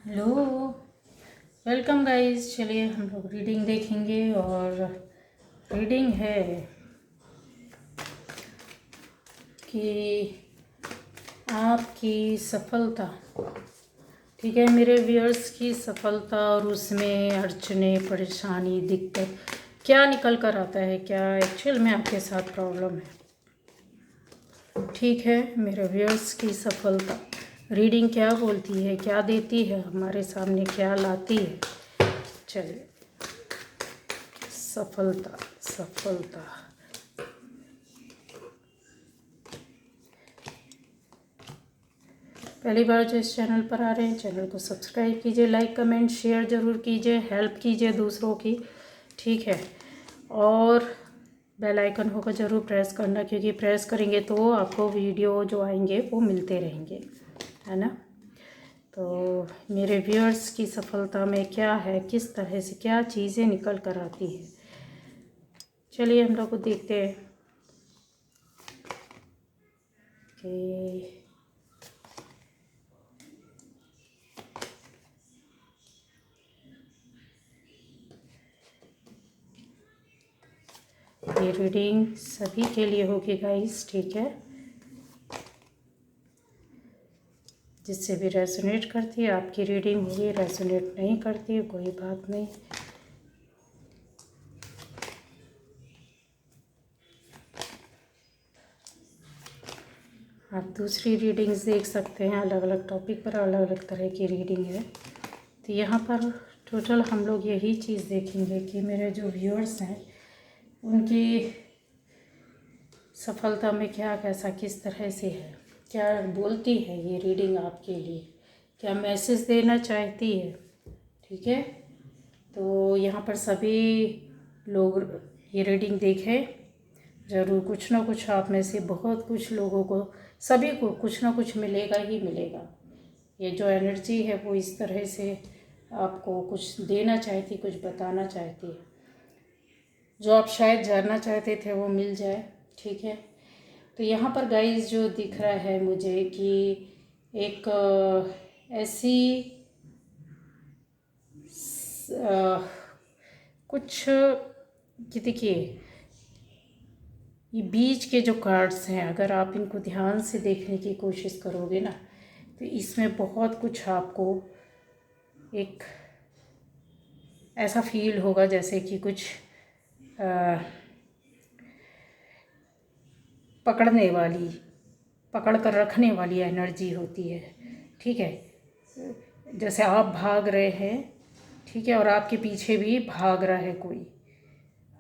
Hello, welcome guys. चलिए हम लोग रीडिंग देखेंगे और रीडिंग है कि आपकी सफलता, ठीक है, मेरे व्यूअर्स की सफलता और उसमें अड़चने, परेशानी, दिक्कत क्या निकल कर आता है, क्या एक्चुअल में आपके साथ प्रॉब्लम है। ठीक है, मेरे व्यूअर्स की सफलता रीडिंग क्या बोलती है, क्या देती है हमारे सामने, क्या लाती है। चलिए, सफलता सफलता। पहली बार जो इस चैनल पर आ रहे हैं, चैनल को सब्सक्राइब कीजिए, लाइक कमेंट शेयर ज़रूर कीजिए, हेल्प कीजिए दूसरों की, ठीक है। और बेल आइकन होगा ज़रूर प्रेस करना, क्योंकि प्रेस करेंगे तो आपको वीडियो जो आएंगे वो मिलते रहेंगे, है ना। तो मेरे व्यूअर्स की सफलता में क्या है, किस तरह से क्या चीज़ें निकल कर आती है, चलिए हम लोग को देखते हैं कि ये रीडिंग सभी के लिए होगी गाइस, ठीक है। जिससे भी रेजोनेट करती है आपकी रीडिंग होगी, रेजोनेट नहीं करती है कोई बात नहीं। आप दूसरी रीडिंग्स देख सकते हैं, अलग अलग टॉपिक पर अलग अलग तरह की रीडिंग है। तो यहाँ पर टोटल हम लोग यही चीज़ देखेंगे कि मेरे जो व्यूअर्स हैं उनकी सफलता में क्या, कैसा, किस तरह से है, क्या बोलती है ये रीडिंग आपके लिए, क्या मैसेज देना चाहती है, ठीक है। तो यहाँ पर सभी लोग ये रीडिंग देखें ज़रूर, कुछ ना कुछ आप में से बहुत कुछ लोगों को, सभी को कुछ ना कुछ मिलेगा ही मिलेगा। ये जो एनर्जी है वो इस तरह से आपको कुछ देना चाहती, कुछ बताना चाहती है, जो आप शायद जानना चाहते थे वो मिल जाए, ठीक है। तो यहाँ पर गाइस जो दिख रहा है मुझे कि एक ऐसी कुछ, कि देखिए ये बीच के जो कार्ड्स हैं, अगर आप इनको ध्यान से देखने की कोशिश करोगे ना, तो इसमें बहुत कुछ आपको एक ऐसा फील होगा जैसे कि कुछ पकड़ने वाली, पकड़ कर रखने वाली एनर्जी होती है, ठीक है। जैसे आप भाग रहे हैं, ठीक है, और आपके पीछे भी भाग रहा है कोई,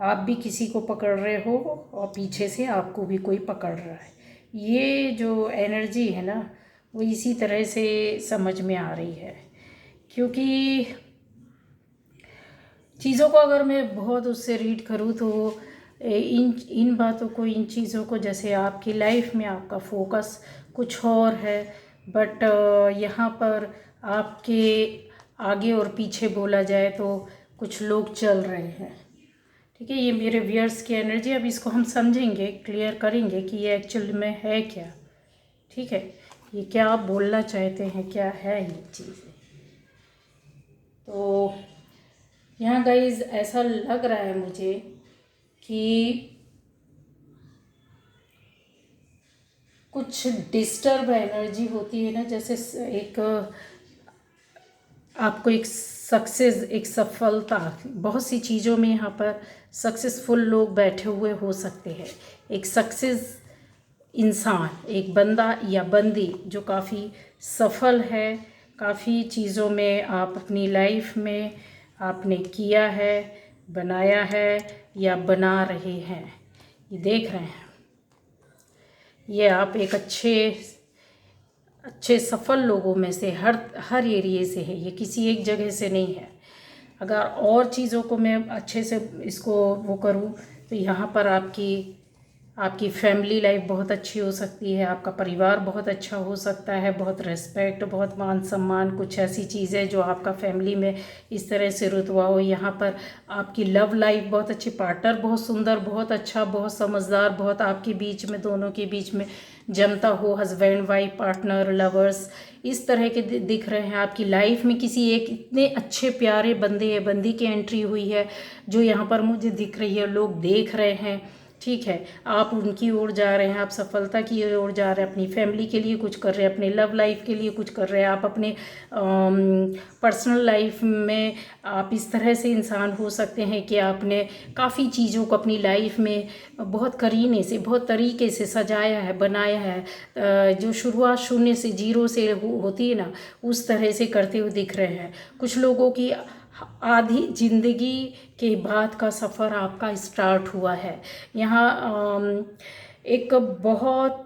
आप भी किसी को पकड़ रहे हो और पीछे से आपको भी कोई पकड़ रहा है। ये जो एनर्जी है ना, वो इसी तरह से समझ में आ रही है, क्योंकि चीज़ों को अगर मैं बहुत उससे रीड करूँ तो इन इन बातों को, इन चीज़ों को, जैसे आपकी लाइफ में आपका फोकस कुछ और है, बट यहाँ पर आपके आगे और पीछे बोला जाए तो कुछ लोग चल रहे हैं, ठीक है। ये मेरे व्यूअर्स की एनर्जी, अब इसको हम समझेंगे, क्लियर करेंगे कि ये एक्चुअल में है क्या, ठीक है। ये क्या आप बोलना चाहते हैं, क्या है ये चीज़ें। तो यहाँ गाइज ऐसा लग रहा है मुझे कि कुछ डिस्टर्ब एनर्जी होती है ना, जैसे एक आपको एक सक्सेस, एक सफलता, बहुत सी चीज़ों में यहाँ पर सक्सेसफुल लोग बैठे हुए हो सकते हैं। एक सक्सेस इंसान, एक बंदा या बंदी जो काफ़ी सफल है, काफ़ी चीज़ों में आप अपनी लाइफ में आपने किया है, बनाया है या बना रहे हैं, ये देख रहे हैं। ये आप एक अच्छे अच्छे सफल लोगों में से हर एरिए से है, ये किसी एक जगह से नहीं है। अगर और चीज़ों को मैं अच्छे से इसको वो करूँ तो यहाँ पर आपकी फैमिली लाइफ बहुत अच्छी हो सकती है, आपका परिवार बहुत अच्छा हो सकता है, बहुत रिस्पेक्ट, बहुत मान सम्मान, कुछ ऐसी चीज़ें जो आपका फैमिली में इस तरह से रुतबा हो। यहाँ पर आपकी लव लाइफ बहुत अच्छी, पार्टनर बहुत सुंदर, बहुत अच्छा, बहुत समझदार, बहुत आपके बीच में, दोनों के बीच में जमता हो, हस्बैंड वाइफ, पार्टनर, लवर्स, इस तरह के दिख रहे हैं। आपकी लाइफ में किसी एक इतने अच्छे प्यारे बंदे या बंदी की एंट्री हुई है जो यहाँ पर मुझे दिख रही है, लोग देख रहे हैं, ठीक है। आप उनकी ओर जा रहे हैं, आप सफलता की ओर जा रहे हैं, अपनी फैमिली के लिए कुछ कर रहे हैं, अपने लव लाइफ के लिए कुछ कर रहे हैं, आप अपने पर्सनल लाइफ में आप इस तरह से इंसान हो सकते हैं कि आपने काफ़ी चीज़ों को अपनी लाइफ में बहुत करीने से, बहुत तरीके से सजाया है, बनाया है। जो शुरुआत शून्य से, जीरो से होती है ना, उस तरह से करते हुए दिख रहे हैं। कुछ लोगों की आधी जिंदगी के बाद का सफ़र आपका स्टार्ट हुआ है। यहाँ एक बहुत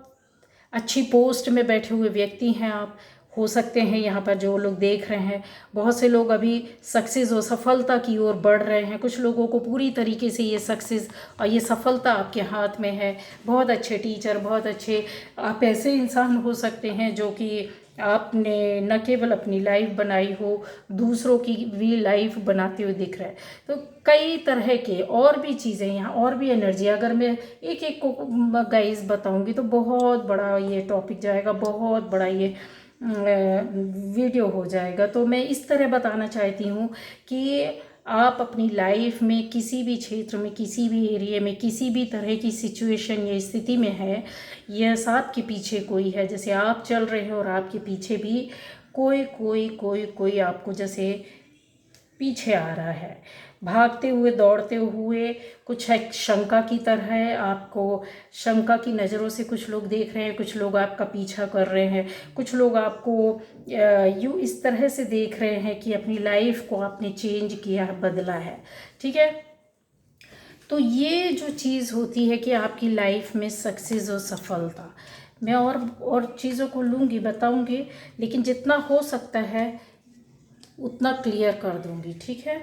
अच्छी पोस्ट में बैठे हुए व्यक्ति हैं आप, हो सकते हैं यहाँ पर जो लोग देख रहे हैं। बहुत से लोग अभी सक्सेस और सफलता की ओर बढ़ रहे हैं। कुछ लोगों को पूरी तरीके से ये सक्सेस और ये सफलता आपके हाथ में है। बहुत अच्छे टीचर, बहुत अच्छे आप ऐसे इंसान हो सकते हैं जो कि आपने न केवल अपनी लाइफ बनाई हो, दूसरों की भी लाइफ बनाते हुए दिख रहा है। तो कई तरह के और भी चीज़ें यहाँ, और भी एनर्जी, अगर मैं एक एक को गाइस बताऊंगी तो बहुत बड़ा ये टॉपिक जाएगा, बहुत बड़ा ये वीडियो हो जाएगा। तो मैं इस तरह बताना चाहती हूँ कि आप अपनी लाइफ में किसी भी क्षेत्र में, किसी भी एरिया में, किसी भी तरह की सिचुएशन या स्थिति में है, यस आपके पीछे कोई है। जैसे आप चल रहे हो और आपके पीछे भी कोई कोई कोई कोई आपको जैसे पीछे आ रहा है, भागते हुए, दौड़ते हुए, कुछ एक शंका की तरह है। आपको शंका की नज़रों से कुछ लोग देख रहे हैं, कुछ लोग आपका पीछा कर रहे हैं, कुछ लोग आपको यूँ इस तरह से देख रहे हैं कि अपनी लाइफ को आपने चेंज किया है, बदला है, ठीक है। तो ये जो चीज़ होती है कि आपकी लाइफ में सक्सेस और सफलता, मैं और चीज़ों को लूँगी, बताऊँगी, लेकिन जितना हो सकता है उतना क्लियर कर दूँगी, ठीक है।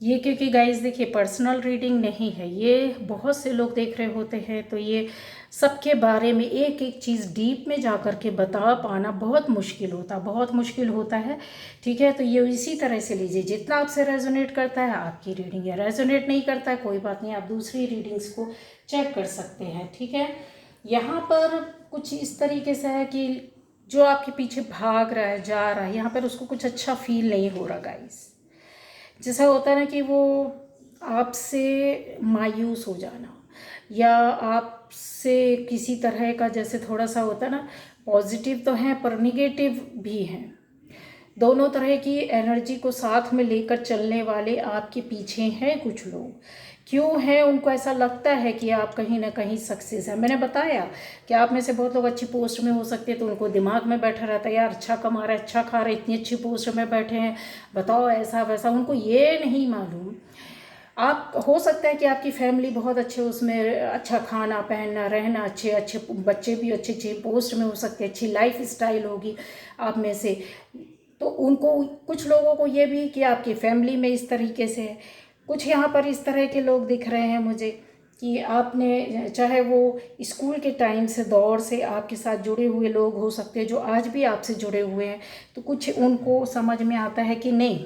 ये क्योंकि गाइस देखिए पर्सनल रीडिंग नहीं है, ये बहुत से लोग देख रहे होते हैं, तो ये सबके बारे में एक एक चीज़ डीप में जा कर के बता पाना बहुत मुश्किल होता, बहुत मुश्किल होता है, ठीक है। तो ये इसी तरह से लीजिए, जितना आपसे रेजोनेट करता है आपकी रीडिंग, या रेजोनेट नहीं करता है कोई बात नहीं, आप दूसरी रीडिंग्स को चेक कर सकते हैं, ठीक है। यहाँ पर कुछ इस तरीके से है कि जो आपके पीछे भाग रहा है, जा रहा है, यहाँ पर उसको कुछ अच्छा फील नहीं हो रहा गाइस। जैसा होता है ना कि वो आपसे मायूस हो जाना, या आपसे किसी तरह का, जैसे थोड़ा सा होता है ना, पॉजिटिव तो है पर निगेटिव भी हैं, दोनों तरह की एनर्जी को साथ में लेकर चलने वाले आपके पीछे हैं कुछ लोग। क्यों है? उनको ऐसा लगता है कि आप कहीं ना कहीं सक्सेस है। मैंने बताया कि आप में से बहुत लोग अच्छी पोस्ट में हो सकते हैं, तो उनको दिमाग में बैठा रहता है, यार अच्छा कमा रहा है, अच्छा खा रहा है, इतनी अच्छी पोस्ट में बैठे हैं, बताओ ऐसा वैसा। उनको ये नहीं मालूम, आप हो सकता है कि आपकी फैमिली बहुत अच्छे, उसमें अच्छा खाना पहनना रहना, अच्छे अच्छे बच्चे भी अच्छे अच्छे पोस्ट में हो सकते हैं, अच्छी लाइफ स्टाइल होगी आप में से। तो उनको, कुछ लोगों को ये भी कि आपकी फैमिली में इस तरीके से है। कुछ यहाँ पर इस तरह के लोग दिख रहे हैं मुझे कि आपने, चाहे वो स्कूल के टाइम से, दौर से आपके साथ जुड़े हुए लोग हो सकते हैं जो आज भी आपसे जुड़े हुए हैं, तो कुछ उनको समझ में आता है कि नहीं,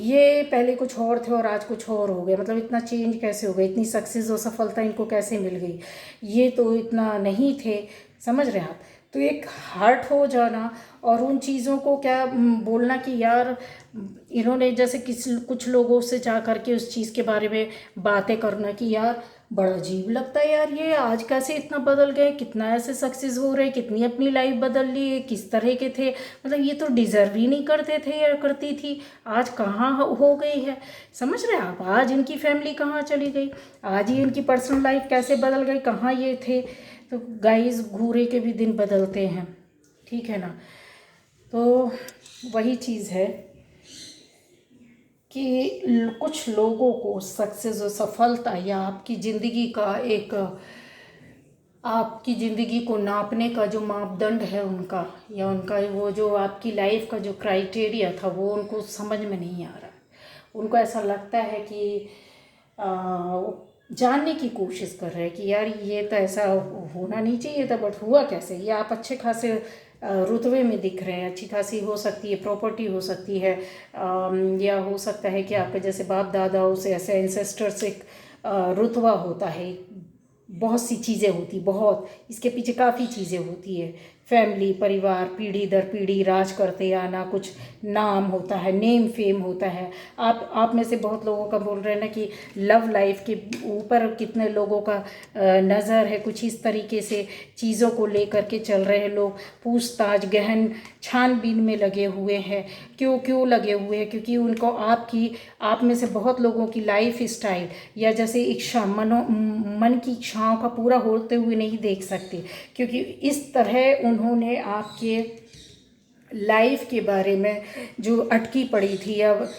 ये पहले कुछ और थे और आज कुछ और हो गया, मतलब इतना चेंज कैसे हो गया, इतनी सक्सेस और सफलता इनको कैसे मिल गई, ये तो इतना नहीं थे, समझ रहे हैं आप। तो एक हर्ट हो जाना और उन चीज़ों को क्या बोलना कि यार इन्होंने, जैसे कुछ लोगों से जा कर के उस चीज़ के बारे में बातें करना कि यार बड़ा अजीब लगता है यार, ये आज कैसे इतना बदल गए, कितना ऐसे सक्सेस हो रहे, कितनी अपनी लाइफ बदल ली, किस तरह के थे, मतलब ये तो डिज़र्व ही नहीं करते थे या करती थी, आज कहाँ हो गई है। समझ रहे हैं आप, आज इनकी फैमिली कहाँ चली गई, आज ही इनकी पर्सनल लाइफ कैसे बदल गई, कहाँ ये थे। तो गाइस घूरे के भी दिन बदलते हैं, ठीक है ना। तो वही चीज़ है कि कुछ लोगों को सक्सेस और सफलता, या आपकी ज़िंदगी का एक, आपकी ज़िंदगी को नापने का जो मापदंड है उनका, या उनका वो जो आपकी लाइफ का जो क्राइटेरिया था, वो उनको समझ में नहीं आ रहा है। उनको ऐसा लगता है कि जानने की कोशिश कर रहे हैं कि यार ये तो ऐसा होना नहीं चाहिए था, बट हुआ कैसे। या आप अच्छे खासे रुतबे में दिख रहे हैं, अच्छी खासी हो सकती है प्रॉपर्टी, हो सकती है या हो सकता है कि आपके जैसे बाप दादाओं से, ऐसे एंसेस्टर से रुतबा होता है। बहुत सी चीज़ें होती, बहुत इसके पीछे काफ़ी चीज़ें होती है। फैमिली, परिवार, पीढ़ी दर पीढ़ी राज करते आना, कुछ नाम होता है, नेम फेम होता है। आप में से बहुत लोगों का बोल रहे हैं ना कि लव लाइफ के ऊपर कितने लोगों का नज़र है, कुछ इस तरीके से चीज़ों को लेकर के चल रहे हैं लोग। पूछताछ, गहन छानबीन में लगे हुए हैं। क्यों लगे हुए हैं? क्योंकि उनको आप में से बहुत लोगों की लाइफ स्टाइल या जैसे इच्छा, मन की इच्छाओं का पूरा होते हुए नहीं देख सकते, क्योंकि इस तरह उन्होंने आपके लाइफ के बारे में जो अटकी पड़ी थी, अब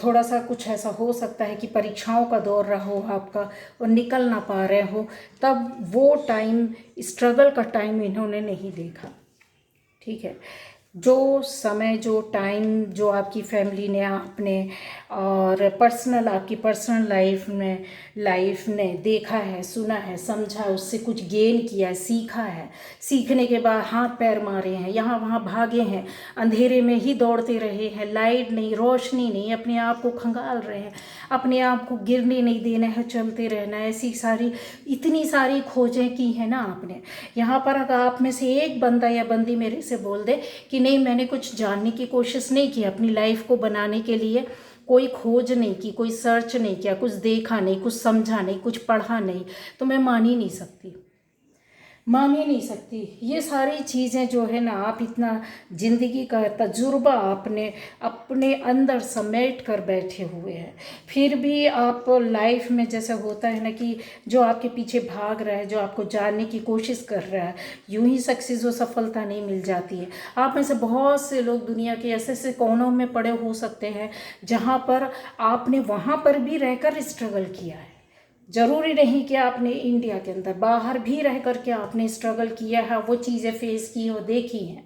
थोड़ा सा कुछ ऐसा हो सकता है कि परीक्षाओं का दौर रहा हो आपका और निकल ना पा रहे हो, तब वो टाइम, स्ट्रगल का टाइम इन्होंने नहीं देखा। ठीक है, जो समय, जो टाइम, जो आपकी फैमिली ने, आपने और आपकी पर्सनल लाइफ ने देखा है, सुना है, समझा, उससे कुछ गेन किया है, सीखा है। सीखने के बाद हाथ पैर मारे हैं, यहाँ वहाँ भागे हैं, अंधेरे में ही दौड़ते रहे हैं, लाइट नहीं, रोशनी नहीं, अपने आप को खंगाल रहे हैं, अपने आप को गिरने नहीं देना है, चलते रहना है। ऐसी सारी, इतनी सारी खोजें की हैं ना आपने। यहाँ पर अगर आप में से एक बंदा या बंदी मेरे से बोल दे कि नहीं, मैंने कुछ जानने की कोशिश नहीं की अपनी लाइफ को बनाने के लिए, कोई खोज नहीं की, कोई सर्च नहीं किया, कुछ देखा नहीं, कुछ समझा नहीं, कुछ पढ़ा नहीं, तो मैं मान ही नहीं सकती। ये सारी चीज़ें जो है ना, आप इतना ज़िंदगी का तजुर्बा आपने अपने अंदर समेट कर बैठे हुए हैं, फिर भी आप लाइफ में जैसे होता है ना कि जो आपके पीछे भाग रहा है, जो आपको जानने की कोशिश कर रहा है, यूं ही सक्सेस और सफलता नहीं मिल जाती है। आप में से बहुत से लोग दुनिया के ऐसे ऐसे कोनों में पड़े हो सकते हैं जहाँ पर आपने वहाँ पर भी रहकर स्ट्रगल किया है। ज़रूरी नहीं कि आपने इंडिया के अंदर, बाहर भी रह कर के आपने स्ट्रगल किया है, वो चीज़ें फेस की और देखी हैं।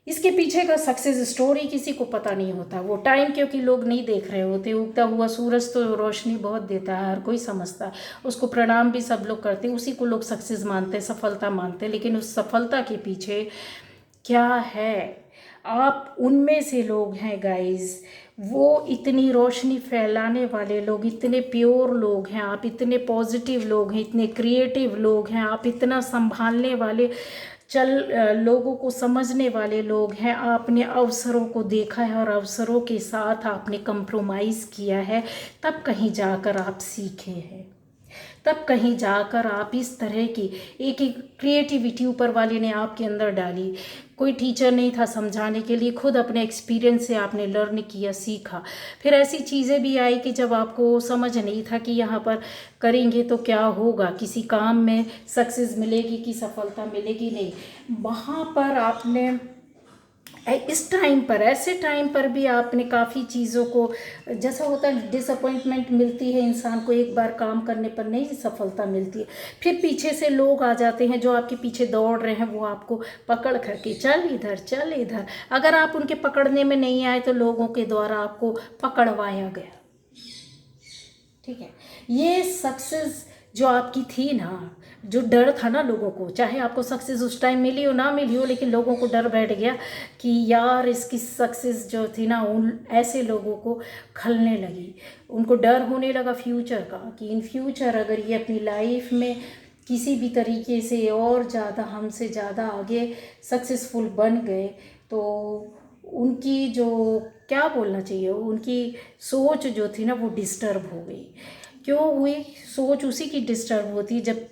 इसके पीछे का सक्सेस स्टोरी किसी को पता नहीं होता वो टाइम, क्योंकि लोग नहीं देख रहे होते। उगता हुआ सूरज तो रोशनी बहुत देता है, हर कोई समझता है उसको, प्रणाम भी सब लोग करते, उसी को लोग सक्सेस मानते, सफलता मानते। लेकिन उस सफलता के पीछे क्या है, आप उनमें से लोग हैं गाइस, वो इतनी रोशनी फैलाने वाले लोग, इतने प्योर लोग हैं आप, इतने पॉजिटिव लोग हैं, इतने क्रिएटिव लोग हैं आप, इतना संभालने वाले, लोगों को समझने वाले लोग हैं। आपने अवसरों को देखा है और अवसरों के साथ आपने कंप्रोमाइज़ किया है, तब कहीं जाकर आप सीखे हैं, तब कहीं जाकर आप इस तरह की एक क्रिएटिविटी ऊपर वाले ने आपके अंदर डाली। कोई टीचर नहीं था समझाने के लिए, खुद अपने एक्सपीरियंस से आपने लर्न किया, सीखा। फिर ऐसी चीज़ें भी आई कि जब आपको समझ नहीं था कि यहाँ पर करेंगे तो क्या होगा, किसी काम में सक्सेस मिलेगी कि सफलता मिलेगी नहीं, वहाँ पर आपने इस टाइम पर, ऐसे टाइम पर भी आपने काफ़ी चीज़ों को, जैसा होता है डिसअपॉइंटमेंट मिलती है इंसान को, एक बार काम करने पर नहीं सफलता मिलती है, फिर पीछे से लोग आ जाते हैं जो आपके पीछे दौड़ रहे हैं, वो आपको पकड़ करके चल इधर चल इधर। अगर आप उनके पकड़ने में नहीं आए तो लोगों के द्वारा आपको पकड़वाया गया। ठीक है, ये सक्सेस जो आपकी थी ना, जो डर था ना लोगों को, चाहे आपको सक्सेस उस टाइम मिली हो ना मिली हो, लेकिन लोगों को डर बैठ गया कि यार इसकी सक्सेस जो थी ना, उन ऐसे लोगों को खलने लगी। उनको डर होने लगा फ्यूचर का, कि इन फ्यूचर अगर ये अपनी लाइफ में किसी भी तरीके से और ज़्यादा, हमसे ज़्यादा आगे सक्सेसफुल बन गए तो उनकी जो, क्या बोलना चाहिए, उनकी सोच जो थी ना वो डिस्टर्ब हो गई। क्यों हुई? सोच उसी की डिस्टर्ब होती है जब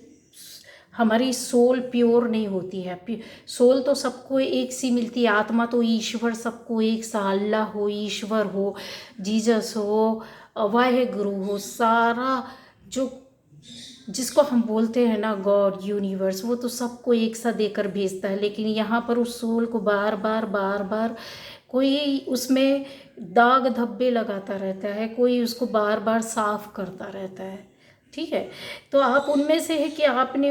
हमारी सोल प्योर नहीं होती है। सोल तो सबको एक सी मिलती है, आत्मा तो ईश्वर सबको एक सा, अल्लाह हो, ईश्वर हो, जीसस हो, वाहेगुरु हो, सारा जो जिसको हम बोलते हैं ना गॉड, यूनिवर्स, वो तो सबको एक सा देकर भेजता है। लेकिन यहाँ पर उस सोल को बार बार कोई उसमें दाग धब्बे लगाता रहता है, कोई उसको बार बार साफ करता रहता है। ठीक है, तो आप उनमें से है कि आपने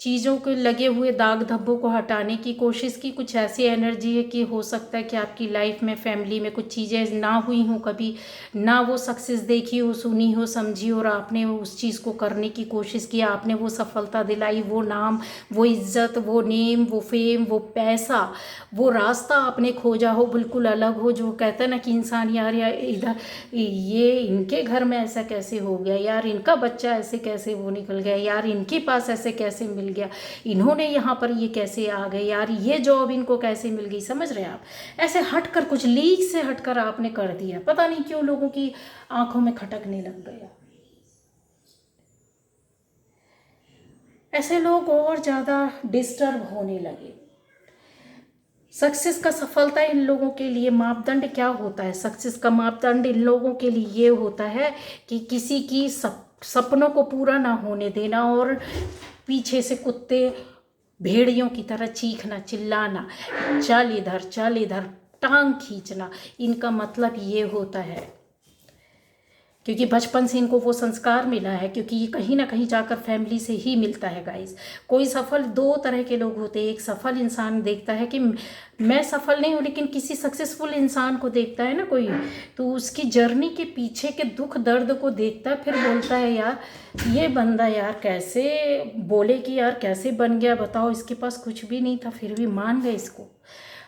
चीज़ों के लगे हुए दाग धब्बों को हटाने की कोशिश की। कुछ ऐसी एनर्जी है कि हो सकता है कि आपकी लाइफ में, फैमिली में कुछ चीज़ें ना हुई हों कभी, ना वो सक्सेस देखी हो, सुनी हो, समझी, और आपने उस चीज़ को करने की कोशिश की, आपने वो सफलता दिलाई, वो नाम, वो इज्जत, वो नेम, वो फेम, वो पैसा, वो रास्ता आपने खोजा हो बिल्कुल अलग हो। जो कहता है ना कि इंसान, यार इधर ये इनके घर में ऐसा कैसे हो गया, यार इनका बच्चा ऐसे कैसे वो निकल गया, यार इनके पास ऐसे कैसे मिल गया, इन्होंने यहाँ पर ये कैसे आ गए, यार ये जॉब इनको कैसे मिल गई। समझ रहे हैं आप? ऐसे हटकर, कुछ लीक से हटकर आपने कर दिया, पता नहीं क्यों लोगों की आंखों में खटकने लग गया। ऐसे लोग और ज़्यादा डिस्टर्ब होने लगे। सक्सेस का, सफलता इन लोगों के लिए मापदंड क्या होता है? सक्सेस का मापदंड इन लोगों के लिए ये होता है कि किसी की सपनों को पूरा ना होने देना, और पीछे से कुत्ते भेड़ियों की तरह चीखना, चिल्लाना, चल इधर, टांग खींचना, इनका मतलब ये होता है। क्योंकि बचपन से इनको वो संस्कार मिला है, क्योंकि ये कहीं ना कहीं जाकर फैमिली से ही मिलता है गाइस। कोई सफल, दो तरह के लोग होते हैं। एक सफल इंसान देखता है कि मैं सफल नहीं हूँ, लेकिन किसी सक्सेसफुल इंसान को देखता है ना कोई, तो उसकी जर्नी के पीछे के दुख दर्द को देखता है, फिर बोलता है यार ये बंदा यार कैसे, बोले कि यार कैसे बन गया, बताओ इसके पास कुछ भी नहीं था फिर भी मान गए इसको।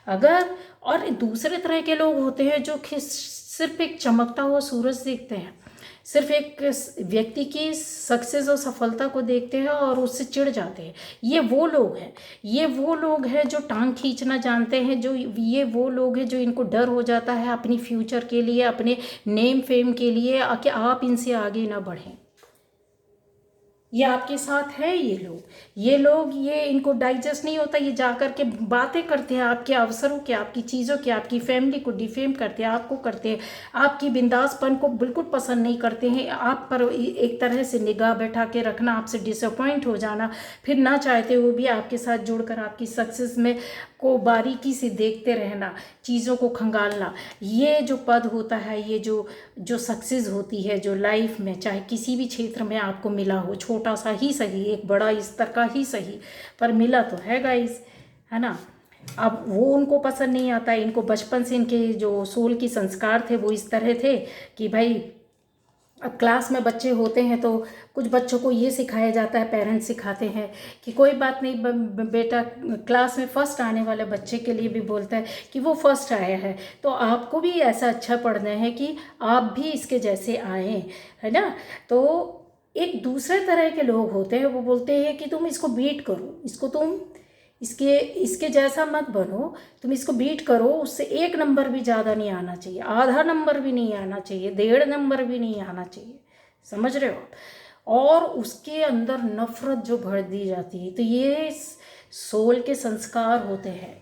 अगर, और दूसरे तरह के लोग होते हैं जो सिर्फ एक चमकता हुआ सूरज देखते हैं, सिर्फ एक व्यक्ति की सक्सेस और सफलता को देखते हैं और उससे चिढ़ जाते हैं। ये वो लोग हैं, ये वो लोग हैं जो टांग खींचना जानते हैं, जो ये वो लोग हैं जो इनको डर हो जाता है अपनी फ्यूचर के लिए, अपने नेम फेम के लिए, कि आप इनसे आगे ना बढ़ें। ये आपके साथ है, ये इनको डाइजेस्ट नहीं होता, ये जाकर के बातें करते हैं आपके अवसरों के, आपकी चीज़ों के, आपकी फैमिली को डिफेम करते हैं, आपको करते हैं, आपकी बिंदासपन को बिल्कुल पसंद नहीं करते हैं, आप पर एक तरह से निगाह बैठा के रखना, आपसे डिसअपॉइंट हो जाना, फिर ना चाहते हुए भी आपके साथ जुड़कर आपकी सक्सेस में को बारीकी से देखते रहना, चीज़ों को खंगालना। ये जो पद होता है, ये जो सक्सेस होती है, जो लाइफ में चाहे किसी भी क्षेत्र में आपको मिला हो, छोटा सा ही सही, एक बड़ा स्तर का ही सही, पर मिला तो है गाइस, है ना। अब वो उनको पसंद नहीं आता। इनको बचपन से इनके जो सोल की संस्कार थे वो इस तरह थे कि भाई, अब क्लास में बच्चे होते हैं तो कुछ बच्चों को ये सिखाया जाता है, पेरेंट्स सिखाते हैं कि कोई बात नहीं बेटा, क्लास में फ़र्स्ट आने वाले बच्चे के लिए भी बोलता है कि वो फर्स्ट आया है तो आपको भी ऐसा अच्छा पढ़ना है कि आप भी इसके जैसे आएँ, है ना। तो एक दूसरे तरह के लोग होते हैं, वो बोलते हैं कि तुम इसको बीट करो, इसको तुम इसके जैसा मत बनो, तुम इसको बीट करो, उससे 1 नंबर भी ज़्यादा नहीं आना चाहिए, आधा नंबर भी नहीं आना चाहिए, 1.5 नंबर भी नहीं आना चाहिए। समझ रहे हो आप? और उसके अंदर नफरत जो भर दी जाती है, तो ये सोल के संस्कार होते हैं,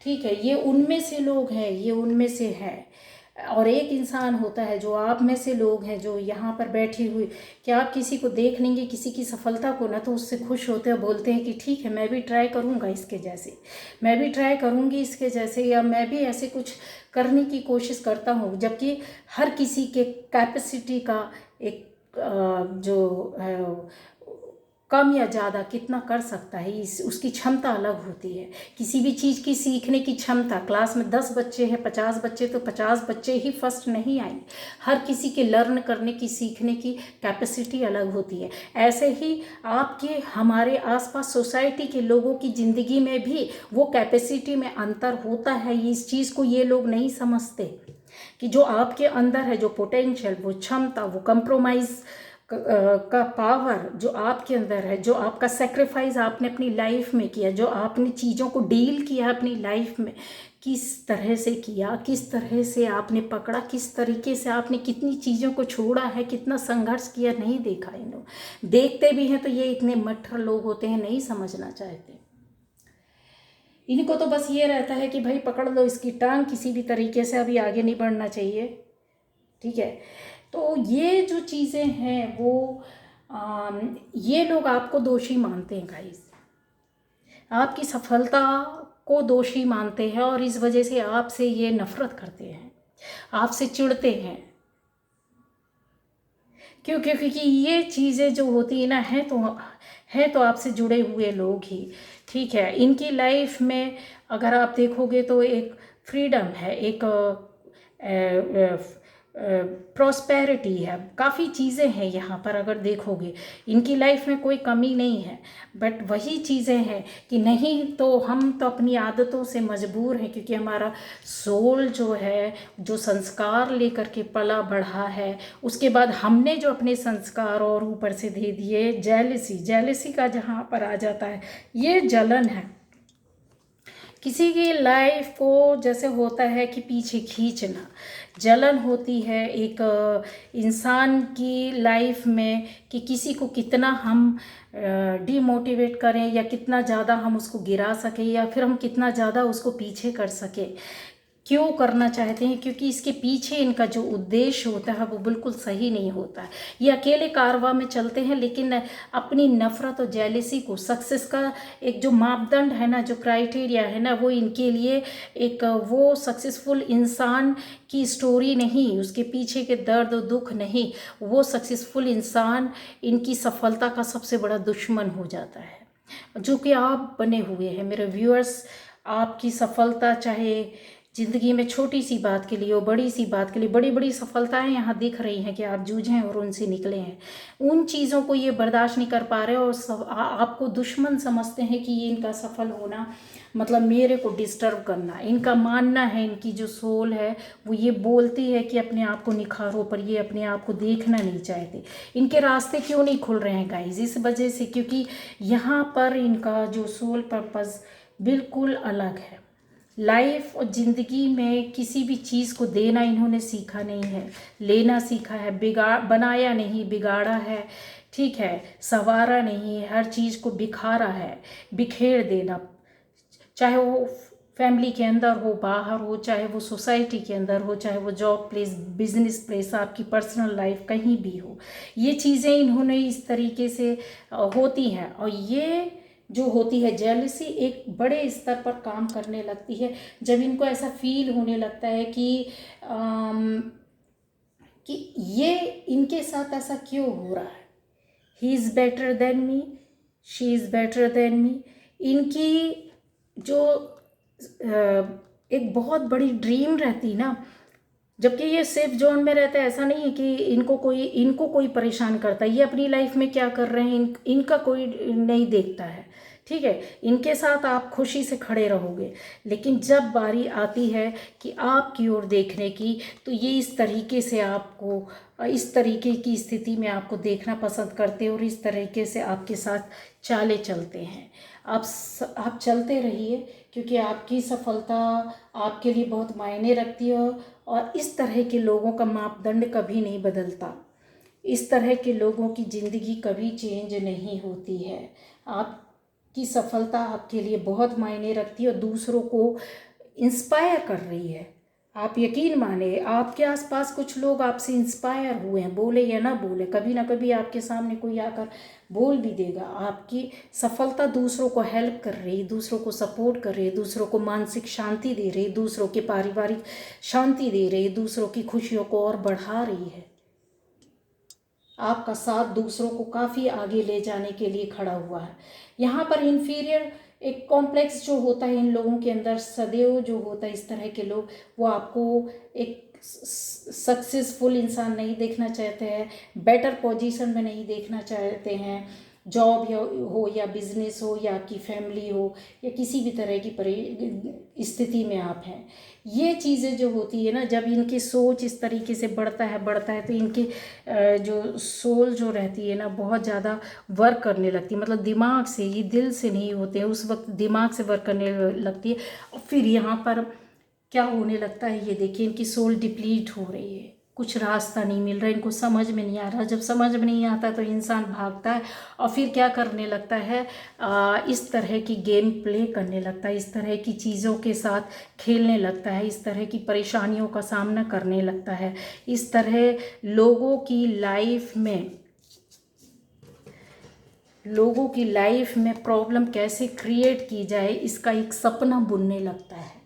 ठीक है। ये उनमें से लोग हैं, ये उनमें से है। और एक इंसान होता है जो आप में से लोग हैं जो यहाँ पर बैठे हुए, कि आप किसी को देख लेंगे, किसी की सफलता को ना, तो उससे खुश होते हैं, बोलते हैं कि ठीक है मैं भी ट्राई करूँगा इसके जैसे, मैं भी ट्राई करूँगी इसके जैसे, या मैं भी ऐसे कुछ करने की कोशिश करता हूँ। जबकि हर किसी के कैपेसिटी का एक जो है कम या ज़्यादा कितना कर सकता है, उसकी क्षमता अलग होती है। किसी भी चीज़ की सीखने की क्षमता, क्लास में 10 बच्चे हैं, 50 बच्चे, तो 50 बच्चे ही फर्स्ट नहीं आएंगे। हर किसी के लर्न करने की, सीखने की कैपेसिटी अलग होती है। ऐसे ही आपके, हमारे आसपास सोसाइटी के लोगों की ज़िंदगी में भी वो कैपेसिटी में अंतर होता है। इस चीज़ को ये लोग नहीं समझते कि जो आपके अंदर है, जो पोटेंशियल, वो क्षमता, वो कंप्रोमाइज़ का पावर जो आपके अंदर है, जो आपका सेक्रीफाइस आपने अपनी लाइफ में किया, जो आपने चीज़ों को डील किया अपनी लाइफ में, किस तरह से किया, किस तरह से आपने पकड़ा, किस तरीके से आपने कितनी चीज़ों को छोड़ा है, कितना संघर्ष किया, नहीं देखा इन लोग। देखते भी हैं तो ये इतने मट्ठर लोग होते हैं, नहीं समझना चाहते। इनको तो बस ये रहता है कि भाई पकड़ लो इसकी टांग, किसी भी तरीके से अभी आगे नहीं बढ़ना चाहिए, ठीक है। तो ये जो चीज़ें हैं वो ये लोग आपको दोषी मानते हैं गाइस, आपकी सफलता को दोषी मानते हैं, और इस वजह से आपसे ये नफरत करते हैं, आपसे चिढ़ते हैं। क्योंकि ये चीज़ें जो होती है ना, है तो आपसे जुड़े हुए लोग ही, ठीक है। इनकी लाइफ में अगर आप देखोगे तो एक फ्रीडम है, एक प्रॉस्पेरिटी है, काफ़ी चीज़ें हैं यहाँ पर। अगर देखोगे इनकी लाइफ में कोई कमी नहीं है, बट वही चीज़ें हैं कि नहीं तो हम तो अपनी आदतों से मजबूर हैं, क्योंकि हमारा सोल जो है, जो संस्कार लेकर के पला बढ़ा है, उसके बाद हमने जो अपने संस्कार और ऊपर से दे दिए, जेलसी का जहाँ पर आ जाता है, ये जलन है। किसी की लाइफ को जैसे होता है कि पीछे खींचना, जलन होती है एक इंसान की लाइफ में, कि किसी को कितना हम डीमोटिवेट करें, या कितना ज़्यादा हम उसको गिरा सकें, या फिर हम कितना ज़्यादा उसको पीछे कर सकें। क्यों करना चाहते हैं? क्योंकि इसके पीछे इनका जो उद्देश्य होता है वो बिल्कुल सही नहीं होता है। ये अकेले कारवां में चलते हैं, लेकिन अपनी नफ़रत और जेलिसी को, सक्सेस का एक जो मापदंड है ना, जो क्राइटेरिया है ना, वो इनके लिए एक वो सक्सेसफुल इंसान की स्टोरी नहीं, उसके पीछे के दर्द और दुख नहीं, वो सक्सेसफुल इंसान इनकी सफलता का सबसे बड़ा दुश्मन हो जाता है, जो कि आप बने हुए हैं मेरे व्यूअर्स। आपकी सफलता चाहे ज़िंदगी में छोटी सी बात के लिए हो, बड़ी सी बात के लिए, बड़ी बड़ी सफलताएं यहाँ दिख रही हैं कि आप जूझे और उनसे निकले हैं, उन चीज़ों को ये बर्दाश्त नहीं कर पा रहे और आपको दुश्मन समझते हैं कि ये इनका सफल होना मतलब मेरे को डिस्टर्ब करना। इनका मानना है, इनकी जो सोल है वो ये बोलती है कि अपने आप को निखारो, पर ये अपने आप को देखना नहीं चाहते। इनके रास्ते क्यों नहीं खुल रहे हैं गाइज? इस वजह से, क्योंकि यहाँ पर इनका जो सोल पर्पस बिल्कुल अलग है। लाइफ और ज़िंदगी में किसी भी चीज़ को देना इन्होंने सीखा नहीं है, लेना सीखा है। बनाया नहीं, बिगाड़ा है, ठीक है, संवारा नहीं है, हर चीज़ को बिखारा है, बिखेर देना, चाहे वो फैमिली के अंदर हो, बाहर हो, चाहे वो सोसाइटी के अंदर हो, चाहे वो जॉब प्लेस, बिजनेस प्लेस, आपकी पर्सनल लाइफ कहीं भी हो, ये चीज़ें इन्होंने इस तरीके से होती हैं। और ये जो होती है जेलसी, एक बड़े स्तर पर काम करने लगती है जब इनको ऐसा फील होने लगता है कि ये इनके साथ ऐसा क्यों हो रहा है। He is better than me, she is better than me. इनकी जो एक बहुत बड़ी ड्रीम रहती ना, जबकि ये सेफ जोन में रहता है। ऐसा नहीं है कि इनको कोई परेशान करता है, ये अपनी लाइफ में क्या कर रहे हैं इनका कोई नहीं देखता है, ठीक है। इनके साथ आप खुशी से खड़े रहोगे, लेकिन जब बारी आती है कि आपकी ओर देखने की, तो ये इस तरीके से आपको, इस तरीके की स्थिति में आपको देखना पसंद करते हैं और इस तरीके से आपके साथ चाले चलते हैं। आप चलते रहिए, क्योंकि आपकी सफलता आपके लिए बहुत मायने रखती है। और इस तरह के लोगों का मापदंड कभी नहीं बदलता, इस तरह के लोगों की ज़िंदगी कभी चेंज नहीं होती है। आपकी सफलता आपके लिए बहुत मायने रखती है और दूसरों को इंस्पायर कर रही है। आप यकीन माने, आपके आसपास कुछ लोग आपसे इंस्पायर हुए हैं, बोले या ना बोले, कभी ना कभी आपके सामने कोई आकर बोल भी देगा। आपकी सफलता दूसरों को हेल्प कर रही, दूसरों को सपोर्ट कर रही है, दूसरों को मानसिक शांति दे रही, दूसरों के पारिवारिक शांति दे रही, दूसरों की खुशियों को और बढ़ा रही है। आपका साथ दूसरों को काफ़ी आगे ले जाने के लिए खड़ा हुआ है। यहाँ पर इन्फीरियर एक कॉम्प्लेक्स जो होता है इन लोगों के अंदर सदैव जो होता है, इस तरह के लोग, वो आपको एक सक्सेसफुल इंसान नहीं देखना चाहते हैं, बेटर पोजीशन में नहीं देखना चाहते हैं। जॉब हो या बिजनेस हो या आपकी फैमिली हो या किसी भी तरह की स्थिति में आप हैं, ये चीज़ें जो होती है ना, जब इनकी सोच इस तरीके से बढ़ता है तो इनकी जो सोल जो रहती है ना, बहुत ज़्यादा वर्क करने लगती है। मतलब दिमाग से, ये दिल से नहीं होते हैं, उस वक्त दिमाग से वर्क करने लगती है। और फिर यहाँ पर क्या होने लगता है, ये देखिए, इनकी सोल डिप्लीट हो रही है, कुछ रास्ता नहीं मिल रहा, इनको समझ में नहीं आ रहा। जब समझ में नहीं आता तो इंसान भागता है और फिर क्या करने लगता है, इस तरह की गेम प्ले करने लगता है, इस तरह की चीज़ों के साथ खेलने लगता है, इस तरह की परेशानियों का सामना करने लगता है। इस तरह लोगों की लाइफ में प्रॉब्लम कैसे क्रिएट की जाए, इसका एक सपना बुनने लगता है।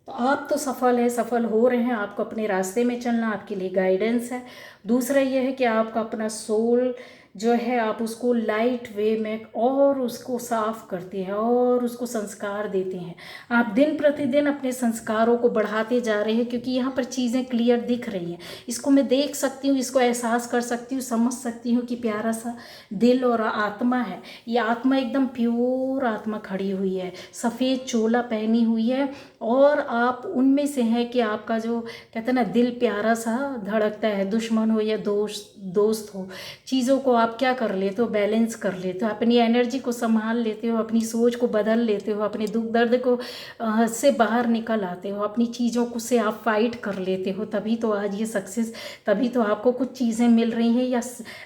तो आप तो सफल है, सफल हो रहे हैं, आपको अपने रास्ते में चलना आपके लिए गाइडेंस है। दूसरा ये है कि आपका अपना सोल जो है आप उसको लाइट वे में और उसको साफ करते हैं और उसको संस्कार देते हैं। आप दिन प्रतिदिन अपने संस्कारों को बढ़ाते जा रहे हैं, क्योंकि यहाँ पर चीज़ें क्लियर दिख रही हैं। इसको मैं देख सकती हूँ, इसको एहसास कर सकती हूँ, समझ सकती हूँ कि प्यारा सा दिल और आत्मा है। ये आत्मा एकदम प्योर आत्मा खड़ी हुई है, सफ़ेद चोला पहनी हुई है, और आप उनमें से हैं कि आपका जो कहते हैं ना दिल प्यारा सा धड़कता है। दुश्मन हो या दोस्त हो, चीज़ों को आप क्या कर लेते हो, बैलेंस कर लेते हो, अपनी एनर्जी को संभाल लेते हो, अपनी सोच को बदल लेते हो, अपने दुख दर्द को से बाहर निकल आते हो, अपनी चीज़ों को से आप फाइट कर लेते हो। तभी तो आज ये सक्सेस, तभी तो आपको कुछ चीज़ें मिल रही हैं, या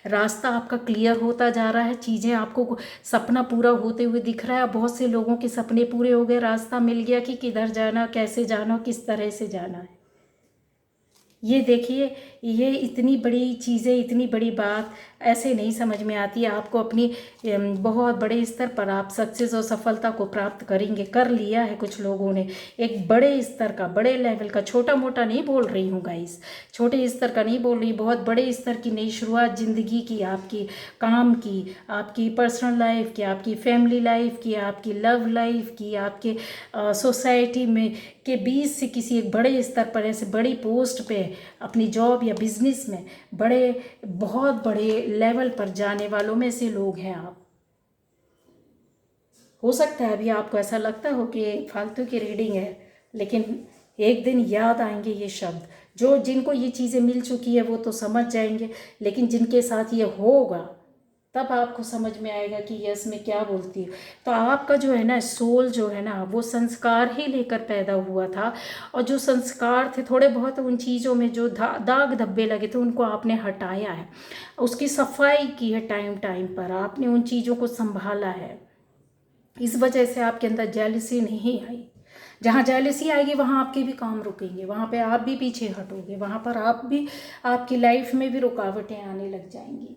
रास्ता आपका क्लियर होता जा रहा है, चीज़ें आपको सपना पूरा होते हुए दिख रहा है। बहुत से लोगों के सपने पूरे हो गए, रास्ता मिल गया कि किधर जाना, कैसे जाना, किस तरह से जाना है। ये देखिए, ये इतनी बड़ी चीज़ें, इतनी बड़ी बात ऐसे नहीं समझ में आती है। आपको अपनी बहुत बड़े स्तर पर आप सक्सेस और सफलता को प्राप्त करेंगे। कर लिया है कुछ लोगों ने, एक बड़े स्तर का, बड़े लेवल का, छोटा मोटा नहीं बोल रही हूँ गाइस, छोटे स्तर का नहीं बोल रही, बहुत बड़े स्तर की नई शुरुआत ज़िंदगी की, आपकी काम की, आपकी पर्सनल लाइफ की, आपकी फैमिली लाइफ की, आपकी लव लाइफ की, आपके सोसाइटी में के बीच से किसी एक बड़े स्तर पर, ऐसे बड़ी पोस्ट पे, अपनी जॉब या बिजनेस में बड़े, बहुत बड़े लेवल पर जाने वालों में से लोग हैं आप। हो सकता है अभी आपको ऐसा लगता हो कि फालतू की रीडिंग है, लेकिन एक दिन याद आएंगे ये शब्द। जो जिनको ये चीज़ें मिल चुकी है वो तो समझ जाएंगे, लेकिन जिनके साथ ये होगा तब आपको समझ में आएगा कि यस मैं क्या बोलती हूँ। तो आपका जो है ना सोल जो है ना, वो संस्कार ही लेकर पैदा हुआ था, और जो संस्कार थे थोड़े बहुत, उन चीज़ों में जो दाग धब्बे लगे थे उनको आपने हटाया है, उसकी सफाई की है टाइम टाइम पर, आपने उन चीज़ों को संभाला है। इस वजह से आपके अंदर जेलसी नहीं आई। जहाँ जेलसी आएगी वहाँ आपके भी काम रुकेंगे, वहाँ पे आप भी पीछे हटोगे, वहाँ पर आप भी, आपकी लाइफ में भी रुकावटें आने लग जाएंगी।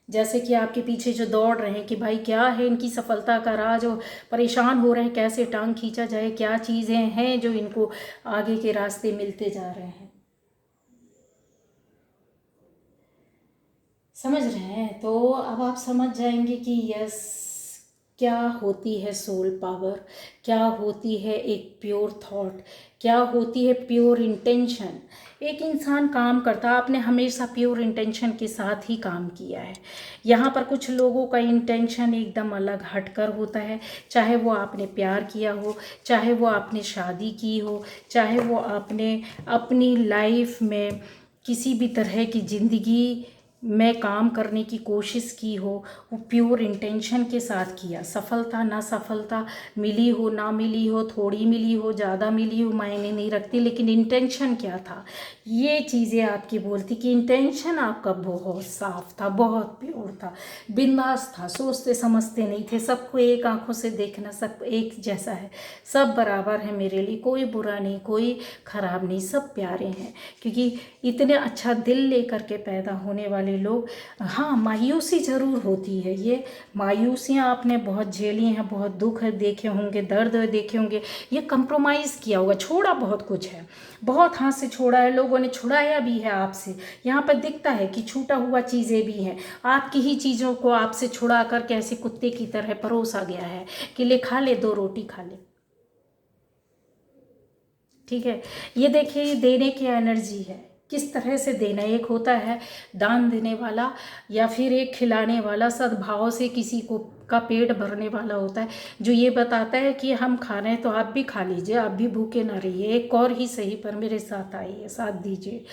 जैसे कि आपके पीछे जो दौड़ रहे हैं कि भाई क्या है इनकी सफलता का राज, और परेशान हो रहे हैं कैसे टांग खींचा जाए, क्या चीज़ें हैं जो इनको आगे के रास्ते मिलते जा रहे हैं। समझ रहे हैं? तो अब आप समझ जाएंगे कि यस क्या होती है सोल पावर, क्या होती है एक प्योर थॉट, क्या होती है प्योर इंटेंशन। एक इंसान काम करता, आपने हमेशा प्योर इंटेंशन के साथ ही काम किया है। यहाँ पर कुछ लोगों का इंटेंशन एकदम अलग हटकर होता है, चाहे वो आपने प्यार किया हो, चाहे वो आपने शादी की हो, चाहे वो आपने अपनी लाइफ में किसी भी तरह की ज़िंदगी में काम करने की कोशिश की हो, वो प्योर इंटेंशन के साथ किया। सफलता ना सफलता मिली हो ना मिली हो, थोड़ी मिली हो ज़्यादा मिली हो, मायने नहीं रखती, लेकिन इंटेंशन क्या था, ये चीज़ें आपकी बोलती कि इंटेंशन आपका बहुत साफ था, बहुत प्योर था, बिंदास था, सोचते समझते नहीं थे, सबको एक आंखों से देखना, सब एक जैसा है, सब बराबर है मेरे लिए, कोई बुरा नहीं, कोई ख़राब नहीं, सब प्यारे हैं। क्योंकि इतने अच्छा दिल लेकर के पैदा होने वाले लोग, हाँ मायूसी ज़रूर होती है, ये मायूसियाँ आपने बहुत झेली हैं, बहुत दुख देखे होंगे, दर्द देखे होंगे, ये कंप्रोमाइज़ किया होगा, छोड़ा बहुत कुछ है, बहुत हाथ से छोड़ा है, लोगों ने छुड़ाया भी है आपसे। यहाँ पर दिखता है कि छूटा हुआ चीज़ें भी हैं, आपकी ही चीज़ों को आपसे छुड़ा कर कैसे कुत्ते की तरह परोसा गया है कि ले खा ले, दो रोटी खा ले। ठीक है, ये देखिए, ये देने की एनर्जी है, किस तरह से देना। एक होता है दान देने वाला, या फिर एक खिलाने वाला, सद्भाव से किसी को का पेट भरने वाला होता है, जो ये बताता है कि हम खा रहे हैं तो आप भी खा लीजिए, आप भी भूखे ना रहिए, एक और ही सही पर मेरे साथ आइए, साथ दीजिए।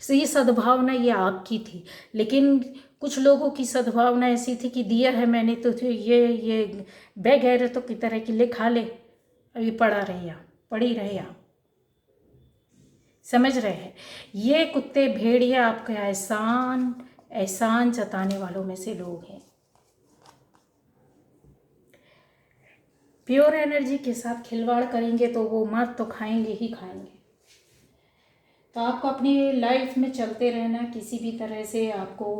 तो ये सद्भावना ये आपकी थी, लेकिन कुछ लोगों की सद्भावना ऐसी थी कि दिया है मैंने तो ये बेगैरतों की तरह कि ले खा ले, अभी पड़ा रहे आप, पड़ी रहे आप। समझ रहे हैं? ये कुत्ते भेड़िया आपका एहसान एहसान जताने वालों में से लोग हैं। प्योर एनर्जी के साथ खिलवाड़ करेंगे तो वो मत तो खाएंगे ही खाएंगे। तो आपको अपनी लाइफ में चलते रहना, किसी भी तरह से आपको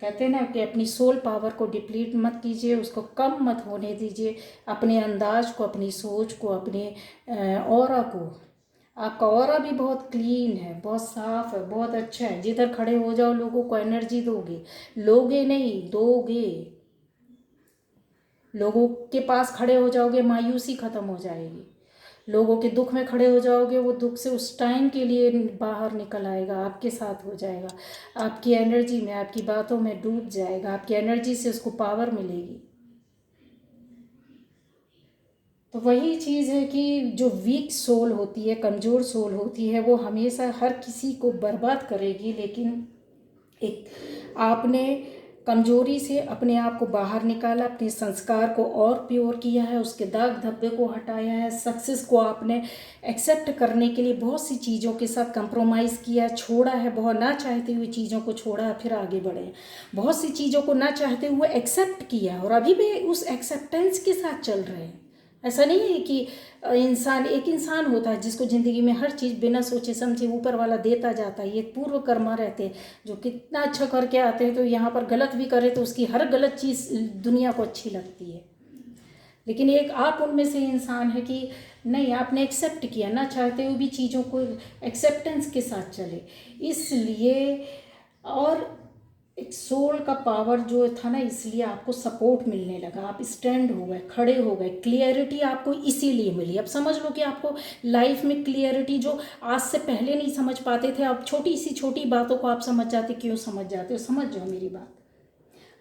कहते हैं ना कि अपनी सोल पावर को डिप्लीट मत कीजिए, उसको कम मत होने दीजिए, अपने अंदाज को, अपनी सोच को, अपने ऑरा को आपका ऑरा भी बहुत क्लीन है, बहुत साफ है, बहुत अच्छा है। जिधर खड़े हो जाओ लोगों को एनर्जी दोगे, लोगे नहीं दोगे। लोगों के पास खड़े हो जाओगे, मायूसी ख़त्म हो जाएगी। लोगों के दुख में खड़े हो जाओगे, वो दुख से उस टाइम के लिए बाहर निकल आएगा, आपके साथ हो जाएगा, आपकी एनर्जी में, आपकी बातों में डूब जाएगा, आपकी एनर्जी से उसको पावर मिलेगी। तो वही चीज़ है कि जो वीक सोल होती है, कमज़ोर सोल होती है, वो हमेशा हर किसी को बर्बाद करेगी। लेकिन एक आपने कमजोरी से अपने आप को बाहर निकाला, अपने संस्कार को और प्योर किया है, उसके दाग धब्बे को हटाया है, सक्सेस को आपने एक्सेप्ट करने के लिए बहुत सी चीज़ों के साथ कंप्रोमाइज़ किया, छोड़ा है, बहुत ना चाहते हुए चीज़ों को छोड़ा, फिर आगे बढ़े। बहुत सी चीज़ों को ना चाहते हुए एक्सेप्ट किया और अभी भी उस एक्सेप्टेंस के साथ चल रहे हैं। ऐसा नहीं है कि इंसान, एक इंसान होता है जिसको ज़िंदगी में हर चीज़ बिना सोचे समझे ऊपर वाला देता जाता है। ये पूर्व कर्मा रहते हैं जो कितना अच्छा करके आते हैं, तो यहाँ पर गलत भी करे तो उसकी हर गलत चीज़ दुनिया को अच्छी लगती है। लेकिन एक आप उनमें से इंसान है कि नहीं, आपने एक्सेप्ट किया, ना चाहते हुए भी चीज़ों को एक्सेप्टेंस के साथ चले। इसलिए और एक सोल का पावर जो था ना, इसलिए आपको सपोर्ट मिलने लगा, आप स्टैंड हो गए, खड़े हो गए। क्लियरिटी आपको इसीलिए मिली। अब समझ लो कि आपको लाइफ में क्लियरिटी जो आज से पहले नहीं समझ पाते थे, अब छोटी सी छोटी बातों को आप समझ जाते। क्यों समझ जाते हो? समझ जाओ मेरी बात।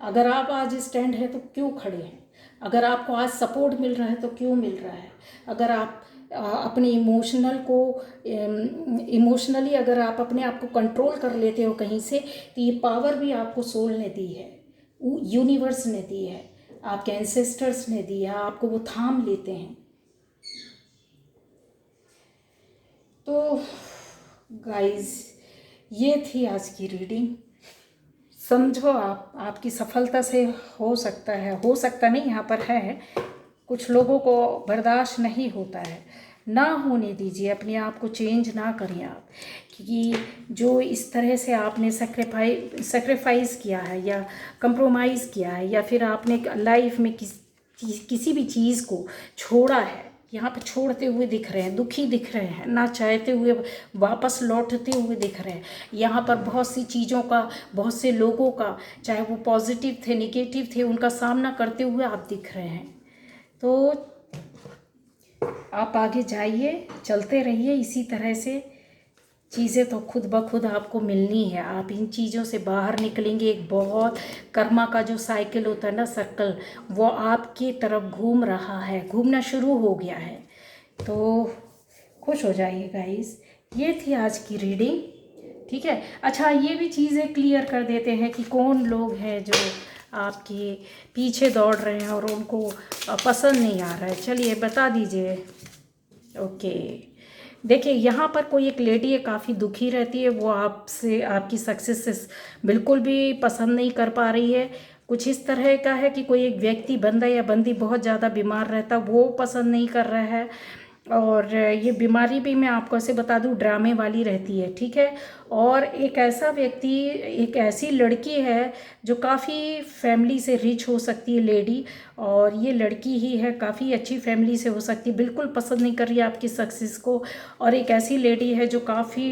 अगर आप आज स्टैंड है तो क्यों खड़े हैं? अगर आपको आज सपोर्ट मिल रहा है तो क्यों मिल रहा है? अगर आप अपने इमोशनली अगर आप अपने आप को कंट्रोल कर लेते हो कहीं से, तो ये पावर भी आपको सोल ने दी है, यूनिवर्स ने दी है, आपके एंसेस्टर्स ने दी है, आपको वो थाम लेते हैं। तो गाइस, ये थी आज की रीडिंग। समझो आप, आपकी सफलता से हो सकता नहीं, यहाँ पर है कुछ लोगों को बर्दाश्त नहीं होता है। ना होने दीजिए, अपने आप को चेंज ना करें आप, क्योंकि जो इस तरह से आपने सेक्रीफाइस किया है या कंप्रोमाइज़ किया है, या फिर आपने लाइफ में किसी भी चीज़ को छोड़ा है, यहाँ पर छोड़ते हुए दिख रहे हैं, दुखी दिख रहे हैं, ना चाहते हुए वापस लौटते हुए दिख रहे हैं। यहाँ पर बहुत सी चीज़ों का, बहुत से लोगों का, चाहे वो पॉजिटिव थे नेगेटिव थे, उनका सामना करते हुए आप दिख रहे हैं। तो आप आगे जाइए, चलते रहिए इसी तरह से। चीज़ें तो खुद ब खुद आपको मिलनी है। आप इन चीज़ों से बाहर निकलेंगे। एक बहुत कर्मा का जो साइकिल होता है ना, सर्कल, वो आपकी तरफ घूम रहा है, घूमना शुरू हो गया है। तो खुश हो जाइए गाइस। ये थी आज की रीडिंग, ठीक है। अच्छा, ये भी चीज़ें क्लियर कर देते हैं कि कौन लोग हैं जो आपके पीछे दौड़ रहे हैं और उनको पसंद नहीं आ रहा है। चलिए बता दीजिए। ओके, देखिए यहाँ पर कोई एक लेडी है, काफ़ी दुखी रहती है, वो आपसे, आपकी सक्सेस से बिल्कुल भी पसंद नहीं कर पा रही है। कुछ इस तरह का है कि कोई एक व्यक्ति, बंदा या बंदी बहुत ज़्यादा बीमार रहता, वो पसंद नहीं कर रहा है। और ये बीमारी भी मैं आपको ऐसे बता दूं, ड्रामे वाली रहती है, ठीक है। और एक ऐसा व्यक्ति, एक ऐसी लड़की है जो काफ़ी फैमिली से रिच हो सकती है, लेडी, और ये लड़की ही है, काफ़ी अच्छी फैमिली से हो सकती है, बिल्कुल पसंद नहीं कर रही है आपकी सक्सेस को। और एक ऐसी लेडी है जो काफ़ी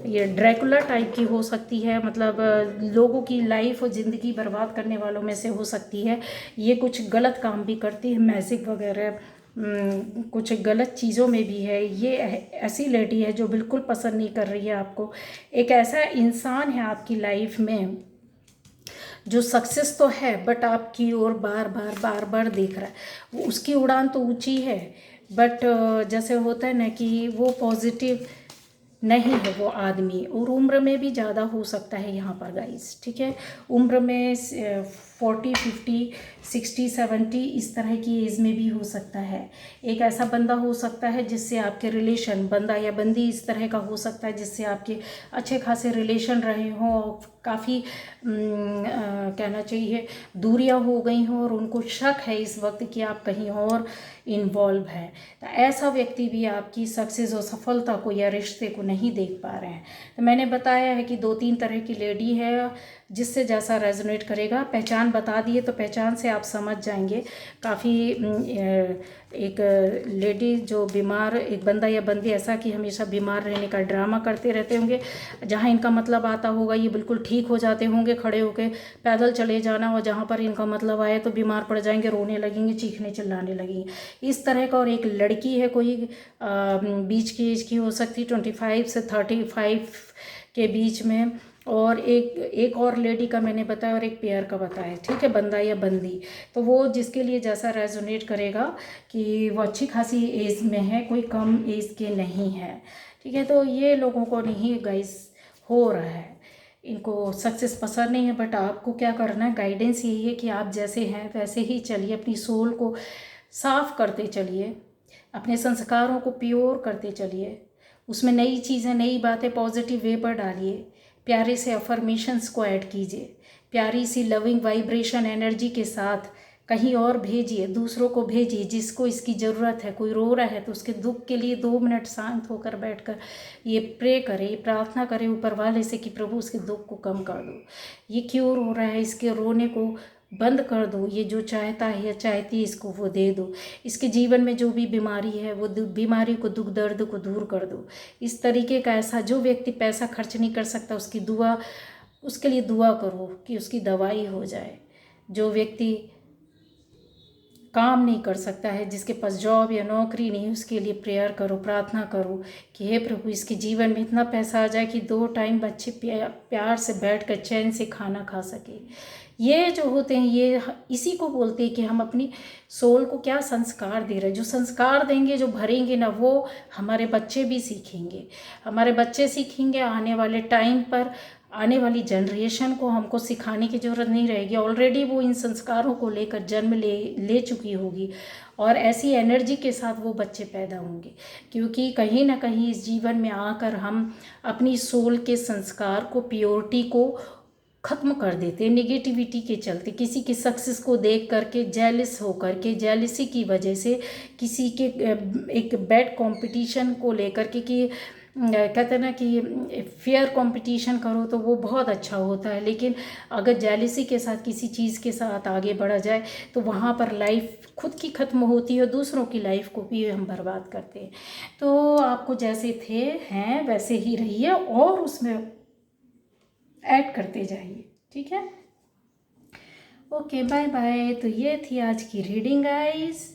ये ड्रैकुला टाइप की हो सकती है, मतलब लोगों की लाइफ और ज़िंदगी बर्बाद करने वालों में से हो सकती है। ये कुछ गलत काम भी करती है, मैजिक वगैरह, कुछ गलत चीज़ों में भी है। ये ऐसी लेडी है जो बिल्कुल पसंद नहीं कर रही है आपको। एक ऐसा इंसान है आपकी लाइफ में जो सक्सेस तो है, बट आपकी ओर बार बार बार बार देख रहा है। उसकी उड़ान तो ऊंची है, बट जैसे होता है ना कि वो पॉजिटिव नहीं है वो आदमी। और उम्र में भी ज़्यादा हो सकता है यहाँ पर गाइस, ठीक है। उम्र में 40, 50, 60, 70 इस तरह की एज में भी हो सकता है। एक ऐसा बंदा हो सकता है जिससे आपके रिलेशन, बंदा या बंदी इस तरह का हो सकता है जिससे आपके अच्छे खासे रिलेशन रहे हों, काफ़ी कहना चाहिए दूरियां हो गई हों, और उनको शक है इस वक्त कि आप कहीं और इन्वॉल्व है। तो ऐसा व्यक्ति भी आपकी सक्सेस और सफलता को या रिश्ते को नहीं देख पा रहे हैं। तो मैंने बताया है कि 2-3 तरह की लेडी है जिससे जैसा रेजोनेट करेगा। पहचान बता दिए तो पहचान से आप समझ जाएंगे। काफ़ी एक लेडी जो बीमार, एक बंदा या बंदी ऐसा कि हमेशा बीमार रहने का ड्रामा करते रहते होंगे, जहाँ इनका मतलब आता होगा ये बिल्कुल ठीक हो जाते होंगे, खड़े होकर पैदल चले जाना, और जहाँ पर इनका मतलब आए तो बीमार पड़ जाएंगे, रोने लगेंगे, चीखने चिल्लाने लगेंगे, इस तरह का। और एक लड़की है, कोई बीच की एज की हो सकती, 25 से 35 के बीच में, और एक और लेडी का मैंने बताया, और एक पेयर का बताया, ठीक है, बंदा या बंदी। तो वो जिसके लिए जैसा रेजोनेट करेगा कि वो अच्छी खासी एज में है, कोई कम एज के नहीं है, ठीक है। तो ये लोगों को नहीं गाइस हो रहा है, इनको सक्सेस पसंद नहीं है। बट आपको क्या करना है, गाइडेंस यही है कि आप जैसे हैं वैसे ही चलिए, अपनी सोल को साफ करते चलिए, अपने संस्कारों को प्योर करते चलिए, उसमें नई चीज़ें, नई बातें पॉजिटिव वे पर डालिए, प्यारे से अफर्मेशंस को ऐड कीजिए, प्यारी सी लविंग वाइब्रेशन एनर्जी के साथ कहीं और भेजिए, दूसरों को भेजिए जिसको इसकी ज़रूरत है। कोई रो रहा है तो उसके दुख के लिए 2 मिनट शांत होकर बैठकर ये प्रे करें, ये प्रार्थना करें ऊपर वाले से कि प्रभु उसके दुख को कम कर दो, ये क्योर हो रहा है, इसके रोने को बंद कर दो, ये जो चाहता है या चाहती है इसको वो दे दो, इसके जीवन में जो भी बीमारी है वो बीमारी को, दुख दर्द को दूर कर दो। इस तरीके का ऐसा, जो व्यक्ति पैसा खर्च नहीं कर सकता उसकी दुआ, उसके लिए दुआ करो कि उसकी दवाई हो जाए। जो व्यक्ति काम नहीं कर सकता है, जिसके पास जॉब या नौकरी नहीं, उसके लिए प्रेयर करो, प्रार्थना करो कि हे प्रभु इसके जीवन में इतना पैसा आ जाए कि 2 टाइम बच्चे प्यार से बैठकर चैन से खाना खा सके। ये जो होते हैं, ये इसी को बोलते हैं कि हम अपनी सोल को क्या संस्कार दे रहे हैं। जो संस्कार देंगे, जो भरेंगे ना, वो हमारे बच्चे भी सीखेंगे, हमारे बच्चे सीखेंगे। आने वाले टाइम पर, आने वाली जनरेशन को हमको सिखाने की ज़रूरत नहीं रहेगी, ऑलरेडी वो इन संस्कारों को लेकर जन्म ले चुकी होगी, और ऐसी एनर्जी के साथ वो बच्चे पैदा होंगे। क्योंकि कहीं ना कहीं इस जीवन में आकर हम अपनी सोल के संस्कार को, प्योरिटी को ख़त्म कर देते, नेगेटिविटी के चलते, किसी की सक्सेस को देख करके जेलिस होकर के, जेलिसी की वजह से, किसी के एक बैड कंपटीशन को लेकर के, कि कहते हैं ना कि फेयर कंपटीशन करो तो वो बहुत अच्छा होता है, लेकिन अगर जेलिसी के साथ किसी चीज़ के साथ आगे बढ़ा जाए तो वहाँ पर लाइफ खुद की ख़त्म होती है, दूसरों की लाइफ को भी हम बर्बाद करते हैं। तो आपको जैसे थे हैं वैसे ही रहिए, और उसमें ऐड करते जाइए, ठीक है। Okay, bye bye. तो ये थी आज की रीडिंग गाइस।